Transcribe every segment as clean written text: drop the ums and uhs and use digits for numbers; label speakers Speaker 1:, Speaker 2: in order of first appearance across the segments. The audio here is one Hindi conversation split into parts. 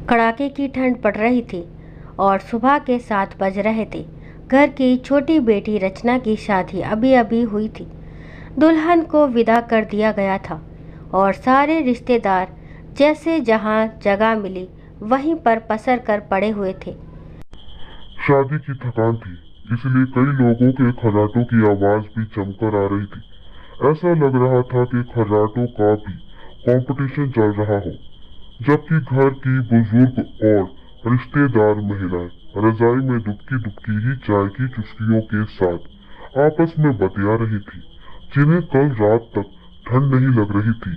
Speaker 1: कड़ाके की ठंड पड़ रही थी और सुबह के 7 बज रहे थे। घर की छोटी बेटी रचना की शादी अभी अभी हुई थी। दुल्हन को विदा कर दिया गया था और सारे रिश्तेदार जैसे जहां जगह मिली वहीं पर पसर कर पड़े हुए थे।
Speaker 2: शादी की थकान थी, इसलिए कई लोगों के खर्राटों की आवाज भी जमकर आ रही थी। ऐसा लग रहा था कि खर्राटों का भी कंपटीशन चल रहा हो, जबकि घर की बुजुर्ग और रिश्तेदार महिलाएं रजाई में दुबकी दुबकी ही चाय की चुस्कियों के साथ आपस में बतिया रही थी, जिन्हें कल रात तक ठंड नहीं लग रही थी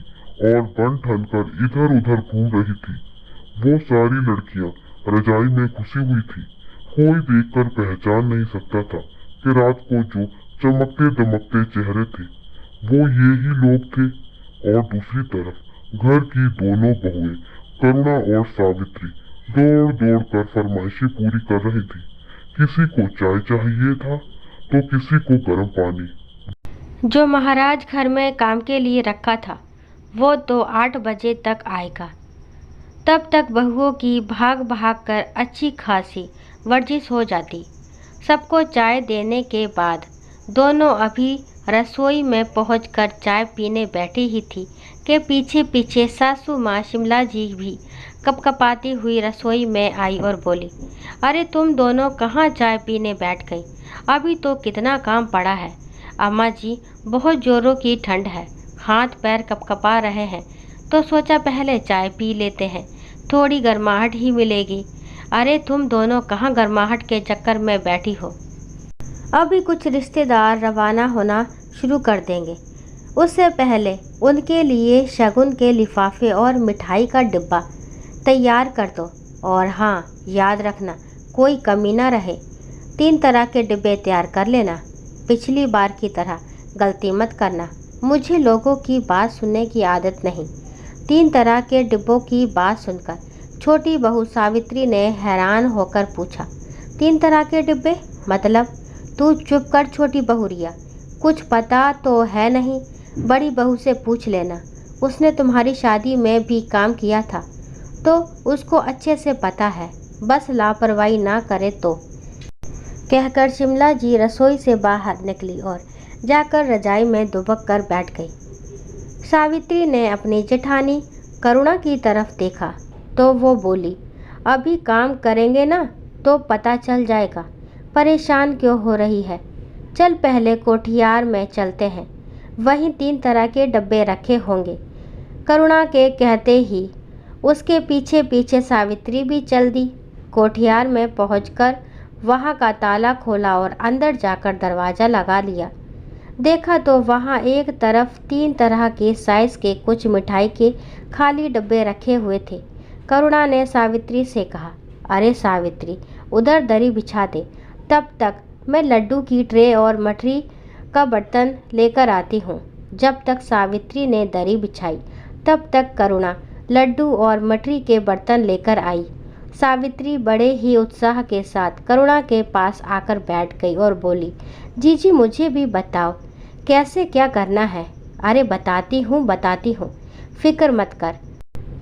Speaker 2: और बन ठन कर इधर उधर घूम रही थी। वो सारी लड़कियां रजाई में घुसी हुई थी। कोई देखकर पहचान नहीं सकता था कि रात को जो चमकते दमकते चेहरे थे वो ये ही लोग थे। और दूसरी तरफ घर की दोनों बहुएं करुणा और सावित्री दौड़ दौड़ कर फरमाइशें पूरी कर रही थी। किसी को चाय चाहिए था तो किसी को गर्म पानी।
Speaker 1: जो महाराज घर में काम के लिए रखा था वो तो 8 बजे तक आएगा। तब तक बहुओं की भाग भाग कर अच्छी खासी वर्जिश हो जाती। सबको चाय देने के बाद दोनों अभी रसोई में पहुंचकर चाय पीने बैठी ही थी कि पीछे पीछे सासू माँ शिमला जी भी कपकपाती हुई रसोई में आई और बोली, अरे तुम दोनों कहाँ चाय पीने बैठ गई? अभी तो कितना काम पड़ा है। अम्मा जी, बहुत जोरों की ठंड है, हाथ पैर कपकपा रहे हैं, तो सोचा पहले चाय पी लेते हैं, थोड़ी गर्माहट ही मिलेगी। अरे तुम दोनों कहाँ गर्माहट के चक्कर में बैठी हो? अभी कुछ रिश्तेदार रवाना होना शुरू कर देंगे, उससे पहले उनके लिए शगुन के लिफाफे और मिठाई का डिब्बा तैयार कर दो। और हाँ, याद रखना कोई कमी ना रहे। 3 तरह के डिब्बे तैयार कर लेना। पिछली बार की तरह गलती मत करना। मुझे लोगों की बात सुनने की आदत नहीं। 3 तरह के डिब्बों की बात सुनकर छोटी बहू सावित्री ने हैरान होकर पूछा, 3 तरह के डिब्बे मतलब? तू चुप कर छोटी बहू रिया, कुछ पता तो है नहीं? बड़ी बहू से पूछ लेना, उसने तुम्हारी शादी में भी काम किया था तो उसको अच्छे से पता है, बस लापरवाही ना करे तो। कहकर शिमला जी रसोई से बाहर निकली और जाकर रजाई में दुबक कर बैठ गई। सावित्री ने अपनी जेठानी करुणा की तरफ देखा तो वो बोली, अभी काम करेंगे ना तो पता चल जाएगा, परेशान क्यों हो रही है? चल पहले कोठियार में चलते हैं, वहीं 3 तरह के डब्बे रखे होंगे। करुणा के कहते ही उसके पीछे पीछे सावित्री भी चल दी। कोठियार में पहुंचकर वहां का ताला खोला और अंदर जाकर दरवाज़ा लगा लिया। देखा तो वहां एक तरफ 3 तरह के साइज़ के कुछ मिठाई के खाली डब्बे रखे हुए थे। करुणा ने सावित्री से कहा, अरे सावित्री, उधर दरी बिछा दे, तब तक मैं लड्डू की ट्रे और मठरी का बर्तन लेकर आती हूँ। जब तक सावित्री ने दरी बिछाई तब तक करुणा लड्डू और मठरी के बर्तन लेकर आई। सावित्री बड़े ही उत्साह के साथ करुणा के पास आकर बैठ गई और बोली, जीजी मुझे भी बताओ कैसे क्या करना है? अरे बताती हूँ, फिक्र मत कर,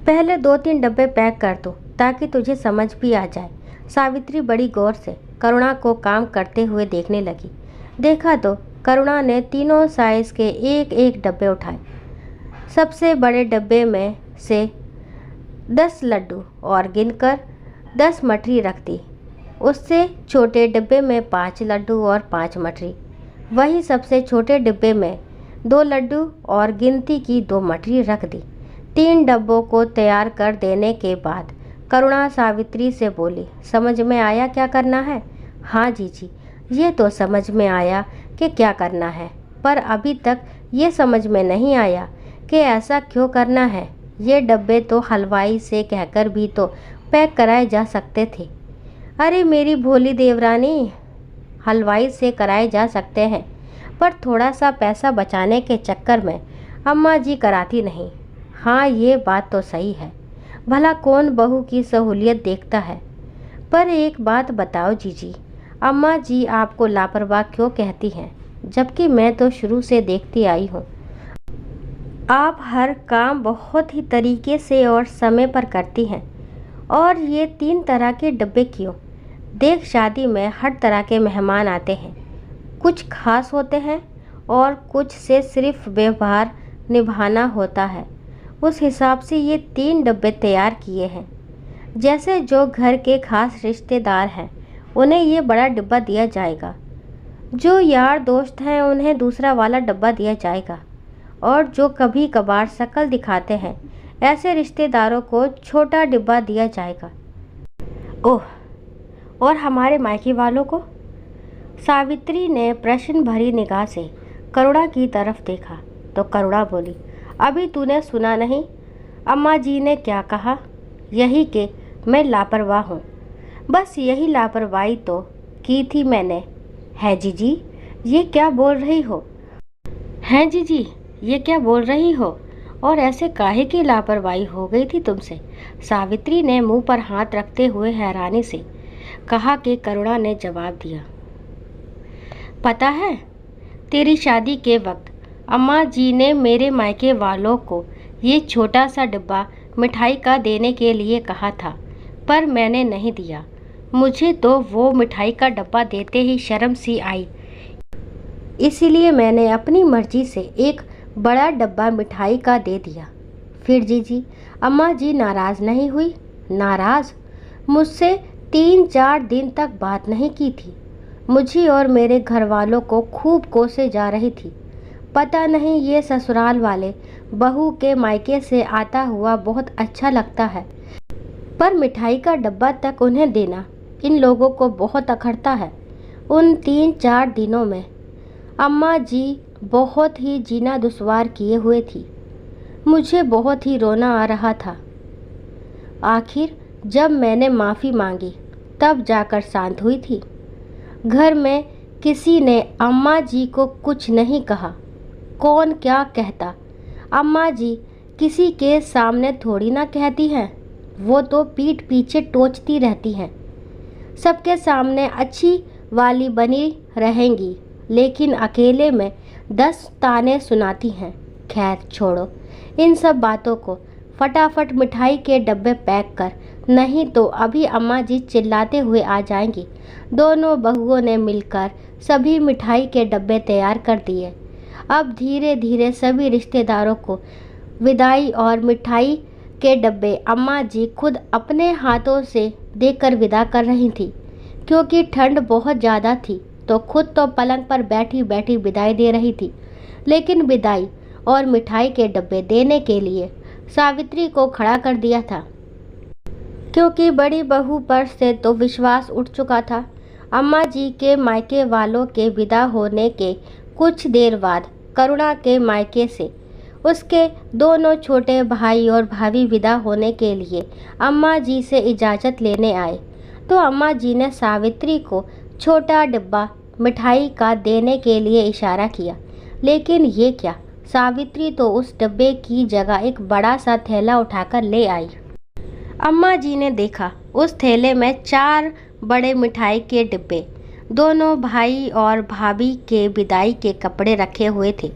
Speaker 1: पहले 2-3 डब्बे पैक कर दो ताकि तुझे समझ भी आ जाए। सावित्री बड़ी गौर से करुणा को काम करते हुए देखने लगी। देखा तो करुणा ने तीनों साइज़ के एक एक डब्बे उठाए। सबसे बड़े डब्बे में से 10 लड्डू और गिनकर 10 मठरी रख दी। उससे छोटे डिब्बे में 5 लड्डू और 5 मठरी। वहीं सबसे छोटे डिब्बे में 2 लड्डू और गिनती की 2 मठरी रख दी। 3 डब्बों को तैयार कर देने के बाद करुणा सावित्री से बोली, समझ में आया क्या करना है? हाँ जीजी, ये तो समझ में आया कि क्या करना है, पर अभी तक ये समझ में नहीं आया कि ऐसा क्यों करना है। ये डब्बे तो हलवाई से कहकर भी तो पैक कराए जा सकते थे। अरे मेरी भोली देवरानी, हलवाई से कराए जा सकते हैं, पर थोड़ा सा पैसा बचाने के चक्कर में अम्मा जी कराती नहीं। हाँ, ये बात तो सही है, भला कौन बहू की सहूलियत देखता है। पर एक बात बताओ जीजी, अम्मा जी आपको लापरवाह क्यों कहती हैं, जबकि मैं तो शुरू से देखती आई हूँ आप हर काम बहुत ही तरीके से और समय पर करती हैं और ये 3 तरह के डब्बे क्यों? देख, शादी में हर तरह के मेहमान आते हैं। कुछ खास होते हैं और कुछ से सिर्फ व्यवहार निभाना होता है। उस हिसाब से ये 3 डब्बे तैयार किए हैं। जैसे जो घर के खास रिश्तेदार हैं उन्हें ये बड़ा डब्बा दिया जाएगा, जो यार दोस्त हैं उन्हें दूसरा वाला डब्बा दिया जाएगा, और जो कभी कभार शक्ल दिखाते हैं ऐसे रिश्तेदारों को छोटा डिब्बा दिया जाएगा। ओह, और हमारे मायके वालों को? सावित्री ने प्रश्न भरी निगाह से करुणा की तरफ देखा तो करुणा बोली, अभी तूने सुना नहीं? अम्मा जी ने क्या कहा? यही कि मैं लापरवाह हूँ। बस यही लापरवाही तो की थी मैंने। है जीजी, ये क्या बोल रही हो? हैं जीजी, ये क्या बोल रही हो? और ऐसे काहे की लापरवाही हो गई थी तुमसे? सावित्री ने मुंह पर हाथ रखते हुए हैरानी से कहा कि करुणा ने जवाब दिया, पता है, तेरी शादी के वक्त अम्मा जी ने मेरे मायके वालों को ये छोटा सा डिब्बा मिठाई का देने के लिए कहा था, पर मैंने नहीं दिया। मुझे तो वो मिठाई का डब्बा देते ही शर्म सी आई, इसीलिए मैंने अपनी मर्जी से एक बड़ा डब्बा मिठाई का दे दिया। फिर जीजी, अम्मा जी नाराज़ नहीं हुई? नाराज़? मुझसे 3-4 दिन तक बात नहीं की थी। मुझे और मेरे घर वालों को खूब कोसे जा रही थी। पता नहीं ये ससुराल वाले बहू के मायके से आता हुआ बहुत अच्छा लगता है, पर मिठाई का डब्बा तक उन्हें देना इन लोगों को बहुत अखरता है। उन 3-4 दिनों में अम्मा जी बहुत ही जीना दुश्वार किए हुए थी। मुझे बहुत ही रोना आ रहा था। आखिर जब मैंने माफ़ी मांगी तब जाकर शांत हुई थी। घर में किसी ने अम्मा जी को कुछ नहीं कहा। कौन क्या कहता? अम्मा जी किसी के सामने थोड़ी ना कहती हैं, वो तो पीठ पीछे टोचती रहती हैं। सबके सामने अच्छी वाली बनी रहेंगी, लेकिन अकेले में 10 ताने सुनाती हैं। खैर छोड़ो इन सब बातों को, फटाफट मिठाई के डब्बे पैक कर, नहीं तो अभी अम्मा जी चिल्लाते हुए आ जाएंगी। दोनों बहुओं ने मिलकर सभी मिठाई के डब्बे तैयार कर दिए। अब धीरे धीरे सभी रिश्तेदारों को विदाई और मिठाई के डब्बे अम्मा जी खुद अपने हाथों से देकर विदा कर रही थी। क्योंकि ठंड बहुत ज़्यादा थी तो खुद तो पलंग पर बैठी बैठी विदाई दे रही थी, लेकिन विदाई और मिठाई के डब्बे देने के लिए सावित्री को खड़ा कर दिया था, क्योंकि बड़ी बहू पर से तो विश्वास उठ चुका था। अम्मा जी के मायके वालों के विदा होने के कुछ देर बाद करुणा के मायके से उसके दोनों छोटे भाई और भाभी विदा होने के लिए अम्मा जी से इजाज़त लेने आए, तो अम्मा जी ने सावित्री को छोटा डिब्बा मिठाई का देने के लिए इशारा किया। लेकिन ये क्या, सावित्री तो उस डब्बे की जगह एक बड़ा सा थैला उठाकर ले आई। अम्मा जी ने देखा उस थैले में 4 बड़े मिठाई के डिब्बे, दोनों भाई और भाभी के विदाई के कपड़े रखे हुए थे।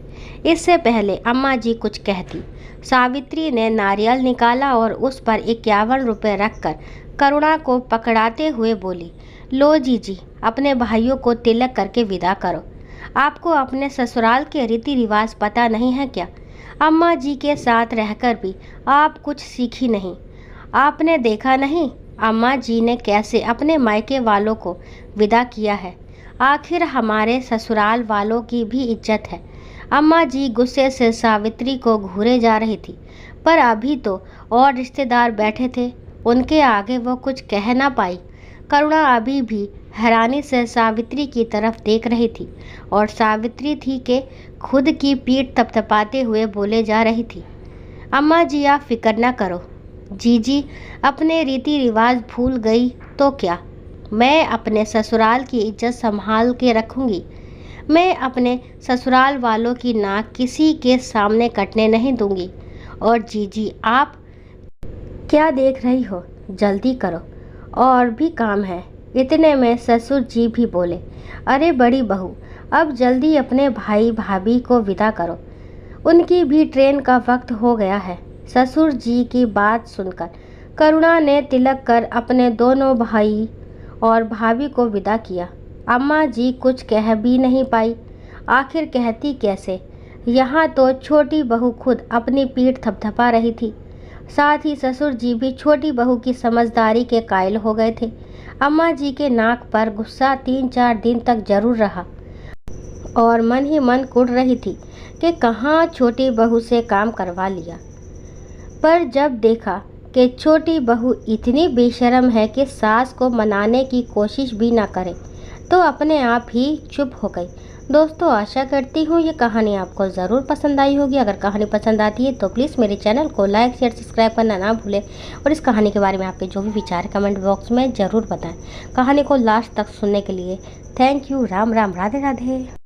Speaker 1: इससे पहले अम्मा जी कुछ कहती, सावित्री ने नारियल निकाला और उस पर 51 रुपये रखकर करुणा को पकड़ाते हुए बोली, लो जीजी, अपने भाइयों को तिलक करके विदा करो। आपको अपने ससुराल के रीति रिवाज पता नहीं है क्या? अम्मा जी के साथ रहकर भी आप कुछ सीखी नहीं। आपने देखा नहीं अम्मा जी ने कैसे अपने मायके वालों को विदा किया है? आखिर हमारे ससुराल वालों की भी इज्जत है। अम्मा जी गुस्से से सावित्री को घूरे जा रही थी, पर अभी तो और रिश्तेदार बैठे थे, उनके आगे वो कुछ कह ना पाई। करुणा अभी भी हैरानी से सावित्री की तरफ देख रही थी और सावित्री थी कि खुद की पीठ थपथपाते हुए बोले जा रही थी, अम्मा जी आप फिक्र ना करो। जीजी अपने रीति रिवाज भूल गई तो क्या, मैं अपने ससुराल की इज्जत संभाल के रखूँगी। मैं अपने ससुराल वालों की नाक किसी के सामने कटने नहीं दूंगी। और जीजी आप क्या देख रही हो, जल्दी करो, और भी काम है। इतने में ससुर जी भी बोले, अरे बड़ी बहू, अब जल्दी अपने भाई भाभी को विदा करो, उनकी भी ट्रेन का वक्त हो गया है। ससुर जी की बात सुनकर करुणा ने तिलक कर अपने दोनों भाई और भाभी को विदा किया। अम्मा जी कुछ कह भी नहीं पाई। आखिर कहती कैसे? यहाँ तो छोटी बहू खुद अपनी पीठ थपथपा रही थी। साथ ही ससुर जी भी छोटी बहू की समझदारी के कायल हो गए थे। अम्मा जी के नाक पर गुस्सा 3-4 दिन तक जरूर रहा और मन ही मन कुढ़ रही थी कि कहाँ छोटी बहू से काम करवा लिया। पर जब देखा कि छोटी बहू इतनी बेशर्म है कि सास को मनाने की कोशिश भी ना करे, तो अपने आप ही चुप हो गई। दोस्तों, आशा करती हूँ ये कहानी आपको ज़रूर पसंद आई होगी। अगर कहानी पसंद आती है तो प्लीज़ मेरे चैनल को लाइक शेयर सब्सक्राइब करना ना भूलें और इस कहानी के बारे में आपके जो भी विचार कमेंट बॉक्स में ज़रूर बताएं। कहानी को लास्ट तक सुनने के लिए थैंक यू। राम राम, राधे राधे।